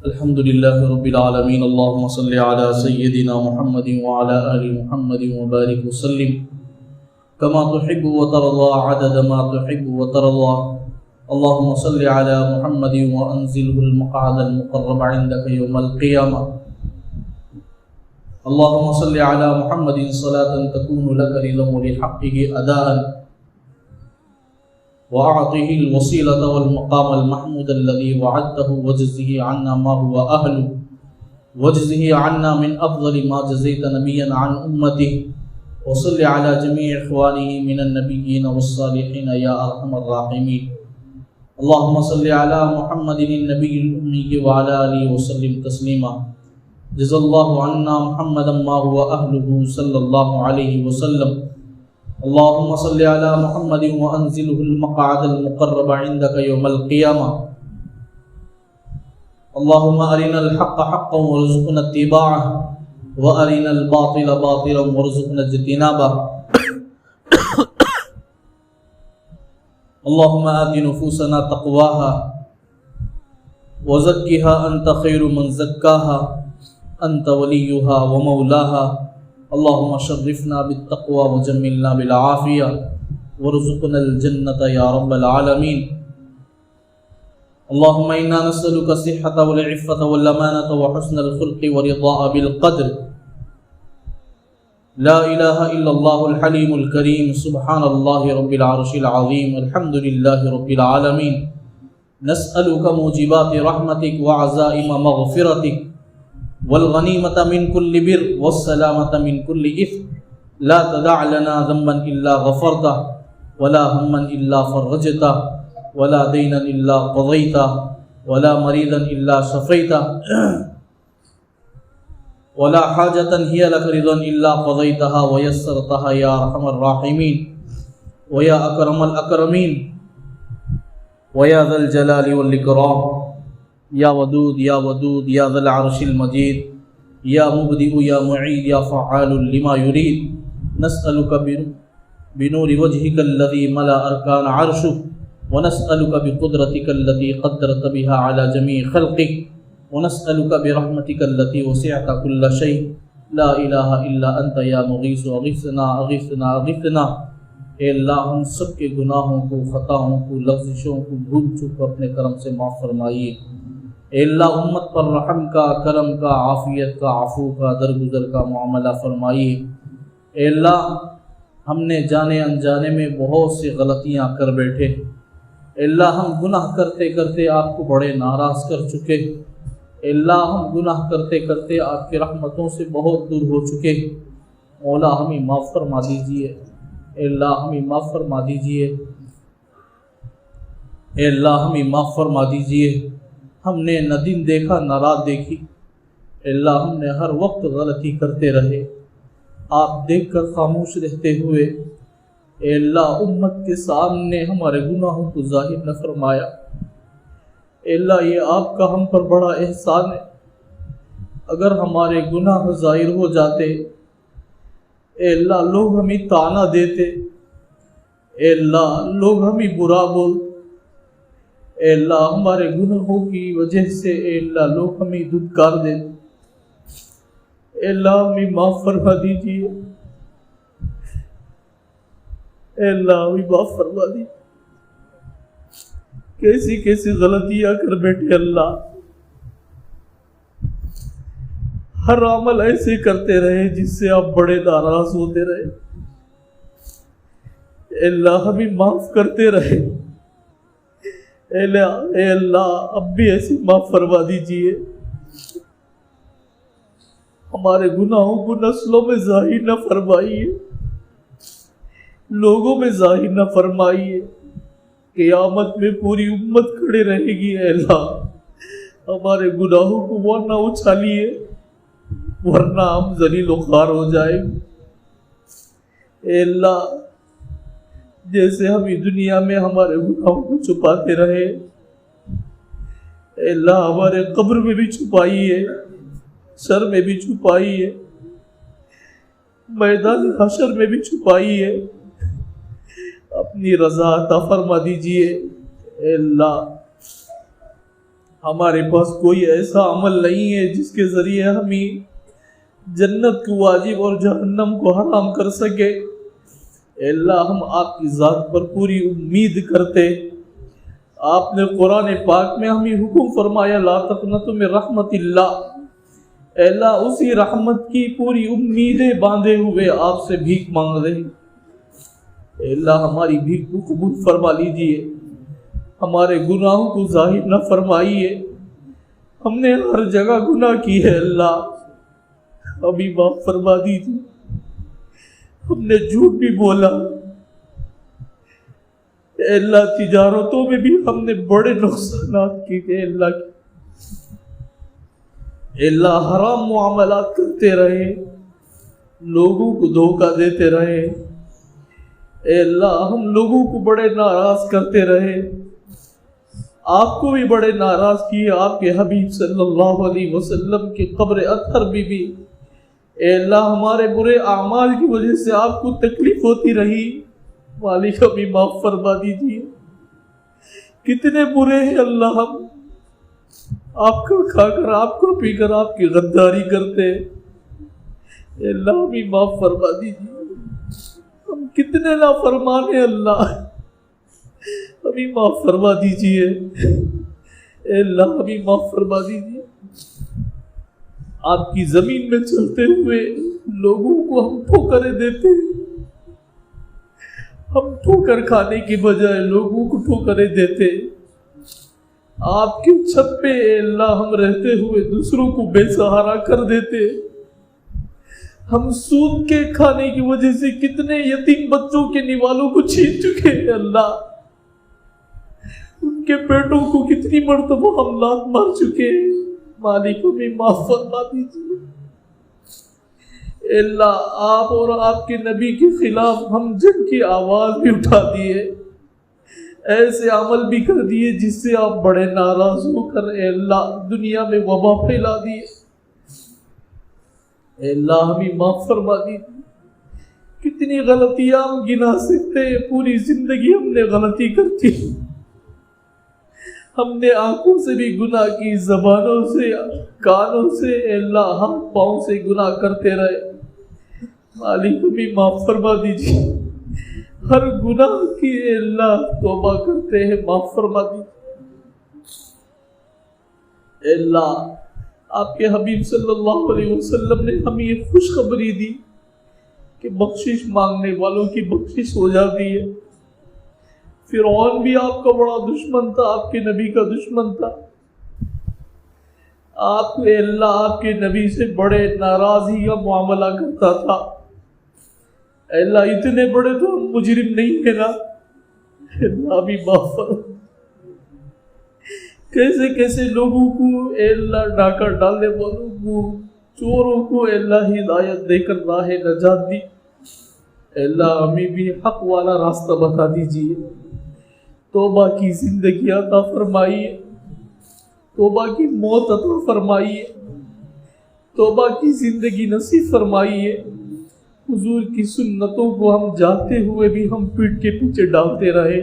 الحمد لله رب العالمين. اللهم صل على سيدنا محمد وعلى آل محمد وبارك وسلم كما تحب وترضى عدد ما تحب وترضى. اللهم صل على محمد وأنزله المقعد المقرب عندك يوم القيامة. اللهم صل على محمد صلاة تكون لك رضا ولحقه أداء وأعطه الوسيلة والمقام المحمود الذي وعدته وجزه عنا ما هو أهله وجزه عنا من أفضل ما جزيت نبيا عن أمته. وصل على جميع إخوانه من النبيين والصالحين يا أرحم الراحمين. اللهم صل على محمد النبي الأمي وعلى آله وسلم تسليما. جزا الله عنا محمدا ما هو أهله صلى الله عليه وسلم. اللهم صل على محمد وأنزله المقعد المقرب عندك يوم القيامة. اللهم أرنا الحق حقا وارزقنا اتباعه وأرنا الباطل باطلا وارزقنا اجتنابه. اللهم آت نفوسنا تقواها وزكها أنت خير من زكاها أنت وليها ومولاها. اللهم شرفنا بالتقوى وجملنا بالعافية وارزقنا الجنة يا رب العالمين. اللهم إنا نسألك الصحة والعفة والأمانة وحسن الخلق ورضاء بالقدر. لا إله إلا الله الحليم الكريم. سبحان الله رب العرش العظيم. الحمد لله رب العالمين. نسألك موجبات رحمتك وعزائم مغفرتك والغنيمة من كل بر والسلامة من كل إثم. لا تدع لنا ذنبا إلا غفرته ولا هما إلا فرجته ولا دينا إلا قضيته ولا مريضا إلا شفيته ولا حاجة هي لك رضا إلا قضيتها ويسرتها يا أرحم الراحمين ويا أكرم الأكرمين ويا ذا الجلال والإكرام. یا ودود یا ودود یا ذا العرش المجید یا مبدئ یا معید یا فعال لما يريد. نسألك بنور وجهك الذي ملأ أركان عرشك ونسألك بقدرتك التي قدرت بها على جميع خلقك ونسألك برحمتك التي وسعت كل شيء. لا إله إلا أنت يا مغيث أغثنا أغثنا أغثنا. اے اللہ ہم سب کے گناہوں کو، خطاؤں کو، لغزشوں کو بھول چک اپنے کرم سے معاف فرمائیے. اے اللہ امت پر رحم کا، کرم کا، عافیت کا، عفو کا، درگزر کا معاملہ فرمائیے. اے اللہ ہم نے جانے انجانے میں بہت سی غلطیاں کر بیٹھے. اے اللہ ہم گناہ کرتے کرتے آپ کو بڑے ناراض کر چکے. اے اللہ ہم گناہ کرتے کرتے آپ کی رحمتوں سے بہت دور ہو چکے. مولا ہمیں معاف فرما دیجیے. اے اللہ ہمیں معاف فرما دیجیے. اے اللہ ہمیں معاف فرما دیجیے. ہم نے نہ دن دیکھا نہ رات دیکھی. اے اللہ ہم نے ہر وقت غلطی کرتے رہے، آپ دیکھ کر خاموش رہتے ہوئے. اے اللہ امت کے سامنے ہمارے گناہوں کو ظاہر نہ فرمایا. اے اللہ یہ آپ کا ہم پر بڑا احسان ہے. اگر ہمارے گناہ ظاہر ہو جاتے، اے اللہ لوگ ہمیں طعنہ دیتے، اے اللہ لوگ ہمیں برا بولتے، اے اللہ ہمارے گناہوں کی وجہ سے اے اللہ لوگ ہمیں دھتکار دیتے. اے اللہ ہمیں معاف فرما دیجیے. اے اللہ ہمیں معاف فرما دیجیے. کیسی کیسی غلطیاں کر بیٹھے اللہ. ہر عمل ایسے کرتے رہے جس سے آپ بڑے ناراض ہوتے رہے. اے اللہ ہمیں معاف کرتے رہے. اے اللہ اب بھی ایسے معاف فرما دیجیے. ہمارے گناہوں کو نسلوں میں ظاہر نہ فرمائیے، لوگوں میں ظاہر نہ فرمائیے. قیامت میں پوری امت کھڑے رہے گی. اے اللہ ہمارے گناہوں کو وہ نہ اچھالیے ورنہ ہم ذلیل و خوار ہو جائیں. اے اللہ جیسے ہم دنیا میں ہمارے گناہوں کو چھپاتے رہے، اے اللہ ہمارے قبر میں بھی چھپائیے، سر میں بھی چھپائیے، میدان حشر میں بھی چھپائیے. اپنی رضا عطا فرما دیجیے. اے اللہ ہمارے پاس کوئی ایسا عمل نہیں ہے جس کے ذریعے ہمیں جنت کو واجب اور جہنم کو حرام کر سکے۔ اے اللہ ہم آپ کی ذات پر پوری امید کرتے۔ آپ نے قرآن پاک میں ہمیں حکم فرمایا لا تقنطوا من رحمت اللہ۔ اے اللہ اسی رحمت کی پوری امیدیں باندھے ہوئے آپ سے بھیک مانگ رہے ہیں۔ اے اللہ ہماری بھیک کو قبول فرما لیجئے، ہمارے گناہوں کو ظاہر نہ فرمائیے۔ ہم نے ہر جگہ گناہ کی ہے اللہ، ابھی معاف فرما دیجیے۔ ہم نے جھوٹ بھی بولا، اے اللہ تجارتوں میں بھی ہم نے بڑے نقصانات کیے اے اللہ اے اللہ حرام معاملات کرتے رہے، لوگوں کو دھوکہ دیتے رہے، اے اللہ ہم لوگوں کو بڑے ناراض کرتے رہے، آپ کو بھی بڑے ناراض کیے۔ آپ کے حبیب صلی اللہ علیہ وسلم کی قبر اطہر بھی اے اللہ ہمارے برے اعمال کی وجہ سے آپ کو تکلیف ہوتی رہی، مالک ابھی معاف فرما دیجیے۔ کتنے برے ہیں اللہ ہم، آپ کا کھا کر آپ کو پی کر آپ کی غداری کرتے، اے اللہ ابھی معاف فرما دیجیے۔ ہم کتنے نافرمان ہیں اللہ، ابھی معاف فرما دیجیے، اے اللہ ابھی معاف فرما دیجیے۔ آپ کی زمین میں چلتے ہوئے لوگوں کو ہم ٹھوکریں دیتے ہیں، ہم ٹھوکر کھانے کی بجائے لوگوں کو ٹھوکریں دیتے۔ آپ کی چھت پہ اے اللہ ہم رہتے ہوئے دوسروں کو بے سہارا کر دیتے۔ ہم سود کے کھانے کی وجہ سے کتنے یتیم بچوں کے نوالوں کو چھین چکے ہیں اللہ، ان کے پیٹوں کو کتنی مرتبہ ہم لات مار چکے ہیں، مالک ہمیں معاف فرما دیجیے۔ اے اللہ آپ اور آپ کے نبی کے خلاف ہم جنگ کی آواز بھی اٹھا دیے، ایسے عمل بھی کر دیے جس سے آپ بڑے ناراض ہو کر اے اللہ دنیا میں وبا پھیلا دیے۔ اے اللہ ہمیں معاف فرما دیجیے۔ کتنی غلطیاں ہم گنا سکتے ہیں، پوری زندگی ہم نے غلطی کرتی، ہم نے آنکھوں سے بھی گناہ کی، زبانوں سے، کانوں سے، اے اللہ ہاتھ پاؤں سے گناہ کرتے رہے، مالک بھی معاف فرما دیجیے۔ ہر گناہ کی اے اللہ توبہ کرتے ہیں، معاف فرما دیجیے۔ اے اللہ آپ کے حبیب صلی اللہ علیہ وسلم نے ہمیں یہ خوشخبری دی کہ بخشش مانگنے والوں کی بخشش ہو جاتی ہے۔ فرعون بھی آپ کا بڑا دشمن تھا، آپ کے نبی کا دشمن تھا، آپ اے اللہ آپ کے نبی سے بڑے ناراضی کا معاملہ کرتا تھا۔ اے اللہ اتنے بڑے تو ہم مجرم نہیں ہے نا، اے اللہ بھی معاف فرما۔ کیسے کیسے لوگوں کو اے اللہ ڈاکہ ڈالنے والوں کو، چوروں کو اے اللہ ہدایت دے کر راہ نجات دی۔ اے اللہ ہمیں بھی حق والا راستہ بتا دیجیے، توبہ کی زندگی عطا فرمائیے، توبہ کی موت عطا فرمائیے، توبہ کی زندگی نصیب فرمائیے۔ حضور کی سنتوں کو ہم جاتے ہوئے بھی ہم پیٹ کے پیچھے ڈالتے رہے،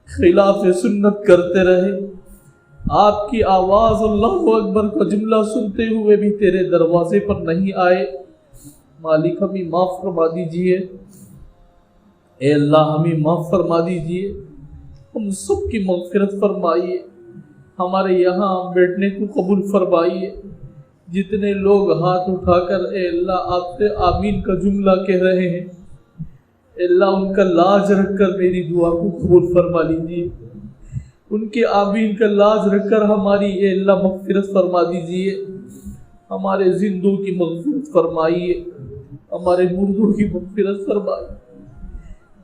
خلاف سنت کرتے رہے، آپ کی آواز اللہ اکبر کا جملہ سنتے ہوئے بھی تیرے دروازے پر نہیں آئے، مالک ہمیں معاف فرما دیجئے۔ اے اللہ ہمیں معاف فرما دیجئے، ہم سب کی مغفرت فرمائیے، ہمارے یہاں بیٹھنے کو قبول فرمائیے۔ جتنے لوگ ہاتھ اٹھا کر اے اللہ آپ سے آمین کا جملہ کہہ رہے ہیں، اے اللہ ان کا لاج رکھ کر میری دعا کو قبول فرما لیجیے، ان کے آمین کا لاج رکھ کر ہماری اے اللہ مغفرت فرما دیجیے، ہمارے زندوں کی مغفرت فرمائیے، ہمارے مردوں کی مغفرت فرمائیے۔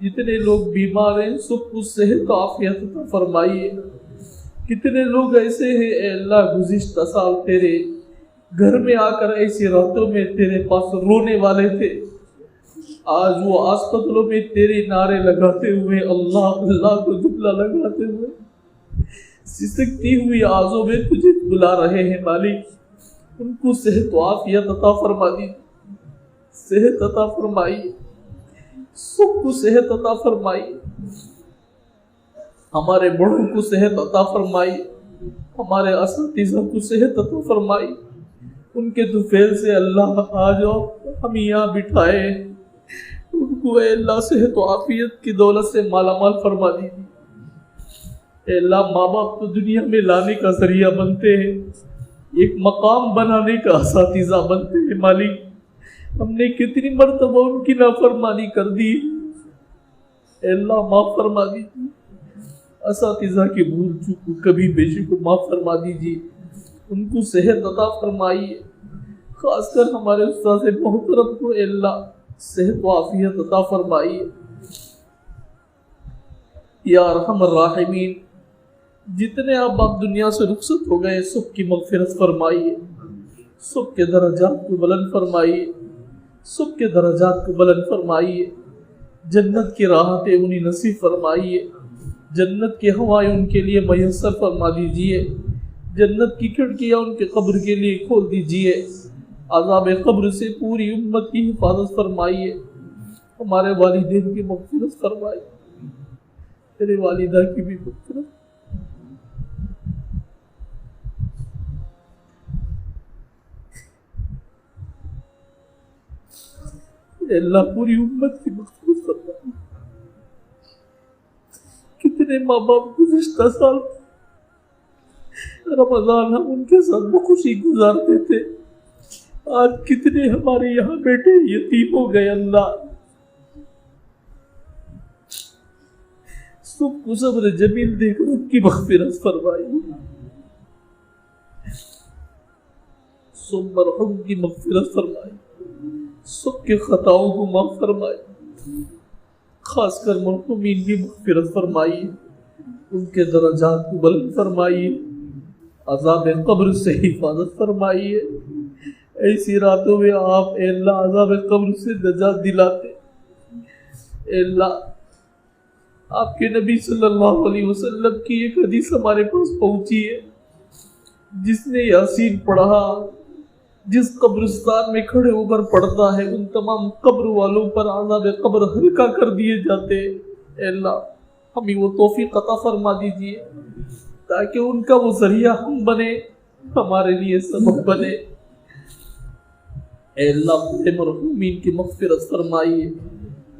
جتنے لوگ بیمار ہیں سب کو صحت و عافیت عطا فرمائیے۔ کتنے لوگ ایسے ہیں اے اللہ گزشتہ سال تیرے گھر میں آ کر ایسی راتوں میں تیرے پاس رونے والے تھے، آج وہ اسپتالوں میں تیرے نعرے لگاتے ہوئے، اللہ اللہ کو جملہ لگاتے ہوئے، سسکتی ہوئی آنکھوں میں تجھے بلا رہے ہیں۔ مالک ان کو صحت و عافیت عطا فرما دیجیے، صحت عطا فرمائیے، سب کو صحت عطا فرمائیے، ہمارے بڑوں کو صحت عطا فرمائیے، ہمارے اساتذہ کو صحت عطا فرمائی، ان کے طفیل سے اللہ آ جاؤ ہم یہاں بٹھائے، ان کو اے اللہ صحت و عافیت کی دولت سے مالا مال فرما دیجیے۔ اے اللہ ماں باپ تو دنیا میں لانے کا ذریعہ بنتے ہیں، ایک مقام بنانے کا اساتذہ بنتے ہیں۔ مالک ہم نے کتنی مرتبہ ان کی نافرمانی کر دی، اے اللہ معاف فرما دیجیے۔ اساتذہ کی بھول چوک کو کبھی بیشی کو معاف فرما دیجیے، ان کو صحت عطا فرمائیے، خاص کر ہمارے استاد محترم کو اے اللہ صحت و عافیت عطا فرمائیے۔ یا ارحم الراحمین، جتنے آپ دنیا سے رخصت ہو گئے سب کی مغفرت فرمائیے، سب کے درجات کو بلند فرمائیے، سب کے درجات کو بلند فرمائیے، جنت کی راحتیں انہیں نصیب فرمائیے، جنت کی ہوائیں ان کے لیے میسر فرما دیجیے، جنت کی کھڑکیاں ان کے قبر کے لیے کھول دیجیے، عذاب قبر سے پوری امت کی حفاظت فرمائیے، ہمارے والدین کی مغفرت فرمائیے، تیرے والدہ کی بھی مغفرت، اے اللہ پوری امت کی مغفرت فرمائیے۔ کتنے ماں باپ گزشتہ سال رمضان ہم ان کے ساتھ بخوشی گزارتے تھے، آج کتنے ہمارے یہاں بیٹے یتیم ہو گئے، اللہ سب کو صبر جمیل دے کر ان کی مغفرت فرمائی، سب مرحوم کی مغفرت فرمائی، سب کے خطاؤں کو معاف فرمائی، خاص کر مرحومین کی مغفرت فرمائی، ان کے درجات کو بلند فرمائیے، عذاب قبر سے حفاظت فرمائیے۔ ایسی راتوں میں آپ اے اللہ عذاب قبر سے نجات دلاتے، اے اللہ آپ کے نبی صلی اللہ علیہ وسلم کی ایک حدیث ہمارے پاس پہنچی ہے، جس نے یاسین پڑھا، جس قبرستان میں کھڑے ہو کر پڑھتا ہے ان تمام قبر والوں پر عذاب قبر ہلکا کر دیے جاتے۔ اے اللہ ہمیں وہ توفیق عطا فرما دیجیے تاکہ ان کا وہ ذریعہ ہم بنے، ہمارے لیے سبب بنے۔ اے اللہ اپنے مرحومین کی مغفرت فرمائیے،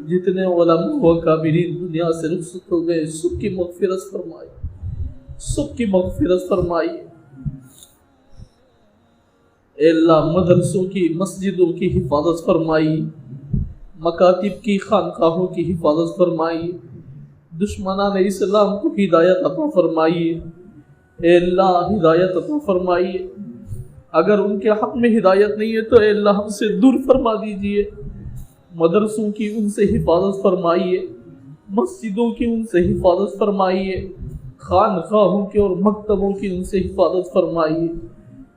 جتنے علماء و کابرین دنیا سے رخصت ہو گئے سب کی مغفرت فرمائیے، سب کی مغفرت فرمائیے۔ اے اللہ مدرسوں کی مسجدوں کی حفاظت فرمائی، مکاتب کی خانقاہوں کی حفاظت فرمائی، دشمنان اسلام کو ہدایت عطا فرمائیے، اے اللہ ہدایت عطا فرمائیے، اگر ان کے حق میں ہدایت نہیں ہے تو اے اللہ ہم سے دور فرما دیجیے، مدرسوں کی ان سے حفاظت فرمائیے، مسجدوں کی ان سے حفاظت فرمائیے، خانقاہوں کے اور مکتبوں کی ان سے حفاظت فرمائیے۔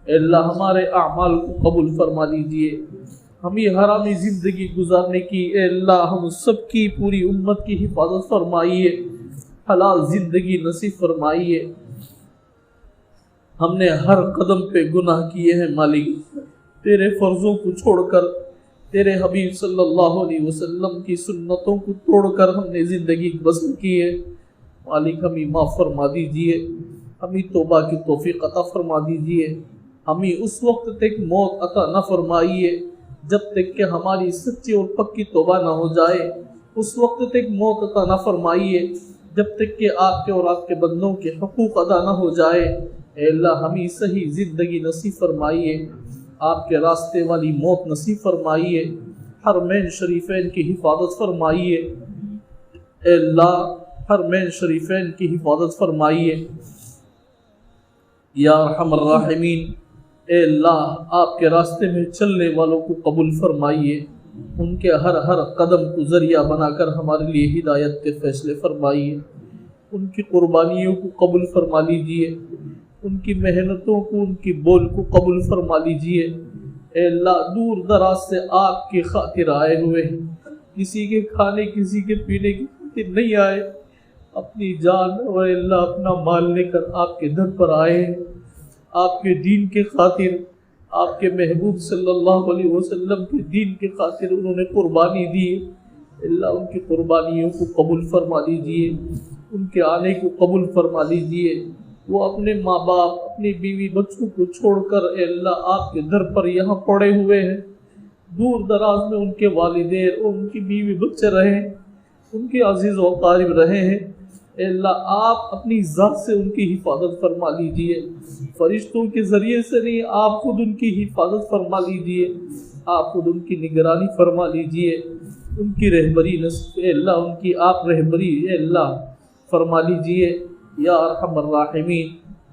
اے اللہ ہمارے اعمال کو قبول فرما دیجیے، ہمیں حرامی زندگی گزارنے کی اے اللہ ہم سب کی پوری امت کی حفاظت فرمائیے، حلال زندگی نصیب فرمائیے۔ ہم نے ہر قدم پہ گناہ کیے ہیں مالک، تیرے فرضوں کو چھوڑ کر، تیرے حبیب صلی اللہ علیہ وسلم کی سنتوں کو توڑ کر ہم نے زندگی بسر کی ہے، مالک ہمیں معاف فرما دیجیے، ہمیں توبہ کی توفیق عطا فرما دیجیے، ہمیں اس وقت تک موت عطا نہ فرمائیے جب تک کہ ہماری سچی اور پکی توبہ نہ ہو جائے، اس وقت تک موت عطا نہ فرمائیے جب تک کہ آپ کے اور آپ کے بندوں کے حقوق ادا نہ ہو جائے۔ اے اللہ ہمیں صحیح زندگی نصیب فرمائیے، آپ کے راستے والی موت نصیب فرمائیے، حرمین شریفین کی حفاظت فرمائیے، اے اللہ حرمین شریفین کی حفاظت فرمائیے۔ یا ارحم الراحمین، اے اللہ آپ کے راستے میں چلنے والوں کو قبول فرمائیے، ان کے ہر قدم کو ذریعہ بنا کر ہمارے لیے ہدایت کے فیصلے فرمائیے، ان کی قربانیوں کو قبول فرما لیجیے، ان کی محنتوں کو، ان کی بول کو قبول فرما لیجیے۔ اے اللہ دور دراز سے آپ کی خاطر آئے ہوئے ہیں، کسی کے کھانے کسی کے پینے کی خاطر نہیں آئے، اپنی جان اور اللہ اپنا مال لے کر آپ کے در پر آئے ہیں، آپ کے دین کے خاطر، آپ کے محبوب صلی اللہ علیہ وسلم کے دین کے خاطر انہوں نے قربانی دی۔ اللہ ان کی قربانیوں کو قبول فرما لیجیے، ان کے آنے کو قبول فرما لیجیے، وہ اپنے ماں باپ، اپنی بیوی بچوں کو چھوڑ کر اے اللہ آپ کے در پر یہاں پڑے ہوئے ہیں، دور دراز میں ان کے والدین اور ان کی بیوی بچے رہے، ان کے عزیز و اقارب رہے ہیں، اے اللہ آپ اپنی ذات سے ان کی حفاظت فرما لیجئے، فرشتوں کے ذریعے سے نہیں، آپ خود ان کی حفاظت فرما لیجئے، آپ خود ان کی نگرانی فرما لیجئے، ان کی رہبری اے اللہ ان کی آپ رہبری اے اللہ فرما لیجئے یا ارحم الراحمین۔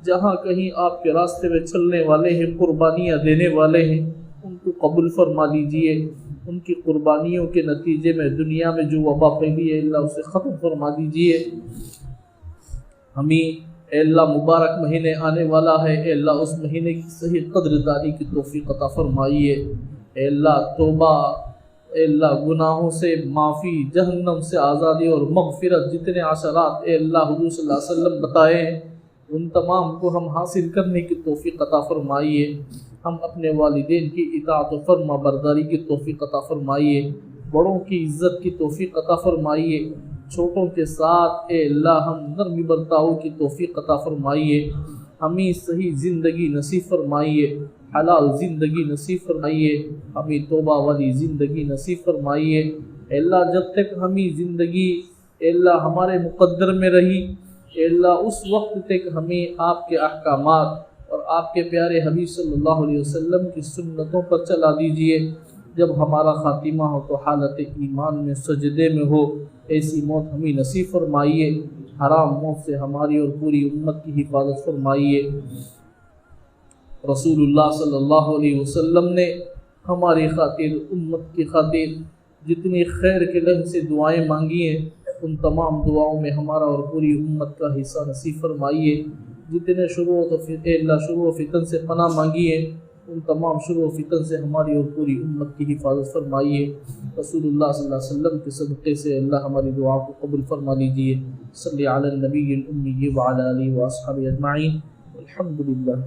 جہاں کہیں آپ کے راستے میں چلنے والے ہیں، قربانیاں دینے والے ہیں، ان کو قبول فرما لیجئے، ان کی قربانیوں کے نتیجے میں دنیا میں جو وبا پھیلی ہے اللہ اسے ختم فرما دیجئے۔ ہمیں اے اللہ مبارک مہینے آنے والا ہے، اے اللہ اس مہینے کی صحیح قدر دانی کی توفیق عطا فرمائیے، اے اللہ توبہ، اے اللہ گناہوں سے معافی، جہنم سے آزادی اور مغفرت، جتنے عشرات اے اللہ حضور صلی اللہ علیہ وسلم بتائے ہیں ان تمام کو ہم حاصل کرنے کی توفیق عطا فرمائیے، ہم اپنے والدین کی اطاعت و فرما برداری کی توفیق عطا فرمائیے، بڑوں کی عزت کی توفیق عطا فرمائیے، چھوٹوں کے ساتھ اے اللہ ہم نرمی برتاؤ کی توفیق عطا فرمائیے، ہمیں صحیح زندگی نصیب فرمائیے، حلال زندگی نصیب فرمائیے، ہمیں توبہ والی زندگی نصیب فرمائیے، اے اللہ جب تک ہمیں زندگی اے اللہ ہمارے مقدر میں رہی، اے اللہ اس وقت تک ہمیں آپ کے احکامات اور آپ کے پیارے حبیب صلی اللہ علیہ وسلم کی سنتوں پر چلا دیجئے، جب ہمارا خاتمہ ہو تو حالت ایمان میں سجدے میں ہو، ایسی موت ہمیں نصیب فرمائیے، حرام موت سے ہماری اور پوری امت کی حفاظت فرمائیے۔ رسول اللہ صلی اللہ علیہ وسلم نے ہماری خاطر، امت کی خاطر جتنی خیر کے لحظ سے دعائیں مانگی ہیں، ان تمام دعاؤں میں ہمارا اور پوری امت کا حصہ نصیب فرمائیے، جتنے شرور و فتن سے پناہ مانگی ہے ان تمام شرور و فتن سے ہماری اور پوری امت کی حفاظت فرمائیے، رسول اللہ صلی اللہ علیہ وسلم کے صدقے سے اللہ ہماری دعا کو قبول فرما لیجیے۔ صلی علی النبی الامی وعلی آلہ واصحابہ اجمعین، الحمدللہ۔